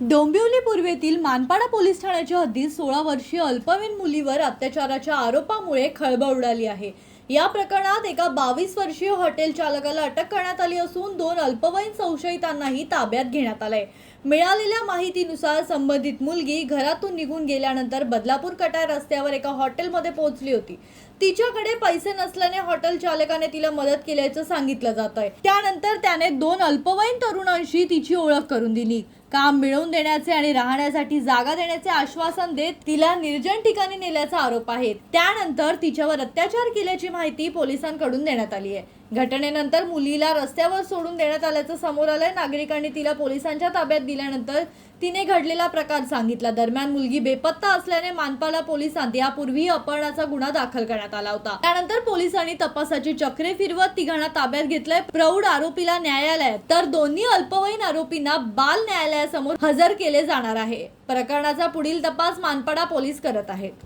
Dombivli पूर्वेतील Manpada police ठाण्याच्या हद्दीत 16 वर्षीय अल्पवयीन मुलीवर अत्याचाराच्या आरोपामुळे खळबळ उडाली आहे। या प्रकरणात एका 22 वर्षीय हॉटेल चालकाला अटक करण्यात आली असून 2 अल्पवयीन संशयितांनाही ताब्यात घेण्यात आले। मिळालेल्या माहितीनुसार संबंधित मुलगी घरातून निघून गेल्यानंतर बदलापूर कटार रस्त्यावर एका हॉटेलमध्ये पोहोचली होती। तिच्याकडे पैसे नसल्याने हॉटेल चालकाने तिला मदत केल्याचं सांगितलं जात आहे। त्यानंतर त्याने 2 अल्पवयीन तरुणांशी तिची ओळख करून दिली। काम मिळवून देण्याचे आणि राहण्यासाठी जागा देण्याचे आश्वासन देत तिला निर्जन ठिकाणी नेल्याचा आरोप आहे। त्यानंतर तिच्यावर अत्याचार केल्याची माहिती पोलिसांकडून देण्यात आली आहे। घटनेनंतर मुलीला रस्त्यावर सोडून देण्यात आल्याचं समोर आलंय। नागरिकांनी तिला पोलिसांच्या ताब्यात दिल्यानंतर तिने घडलेला प्रकार सांगितला। दरम्यान मुलगी बेपत्ता असल्याने मानपाडा पोलिसांत यापूर्वी अपहरणाचा गुन्हा दाखल करण्यात आला होता। त्यानंतर पोलिसांनी तपासाची चक्रे फिरवत तिघांना ताब्यात घेतलंय। प्रौढ आरोपीला न्यायालयात तर दोन्ही अल्पवयीन आरोपींना बाल न्यायालयासमोर हजर केले जाणार आहे। प्रकरणाचा पुढील तपास मानपाडा पोलीस करत आहेत।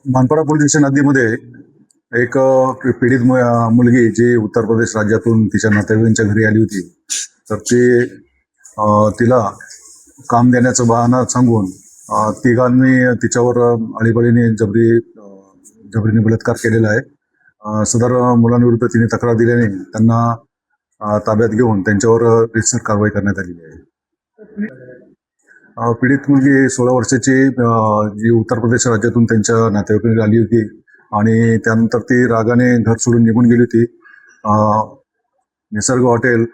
मानपाडा पोलीस स्टेशन हद्दीमध्ये एक पीडित मुलगी जी उत्तर प्रदेश राज्यातून तिच्या नातेवाईकांच्या घरी आली होती, तर तिला काम देण्याचं बहाणा सांगून तिघांनी तिच्यावर आळीपाळीने जबरीने बलात्कार केलेला आहे। सदर मुलांविरुद्ध तिने तक्रार दिल्याने त्यांना ताब्यात घेऊन त्यांच्यावर रीतसर कारवाई करण्यात आलेली आहे। पीडित मुलगी 16 वर्षाची जी उत्तर प्रदेश राज्यातून त्यांच्या नातेवाईकांकडे आली होती आणि त्यानंतर ती रागाने घर सोडून निघून गेली होती। निसर्ग हॉटेल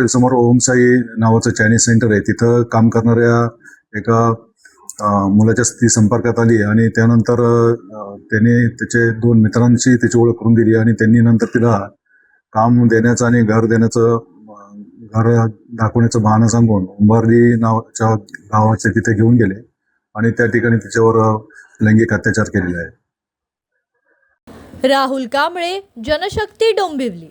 समोर ओमसाई नावाचं चायनीज सेंटर आहे, तिथं काम करणाऱ्या एका मुलाच्या ती संपर्कात आली आणि त्यानंतर त्याने त्याचे 2 मित्रांशी त्याची ओळख करून दिली आणि त्यांनी नंतर तिला काम देण्याचं आणि घर दाखवण्याचं बहाणा सांगून उंबारली नावाच्या गावाचे तिथे घेऊन गेले आणि त्या ठिकाणी तिच्यावर लैंगिक अत्याचार केलेला आहे। राहुल कांबळे, जनशक्ती, डोंबिवली।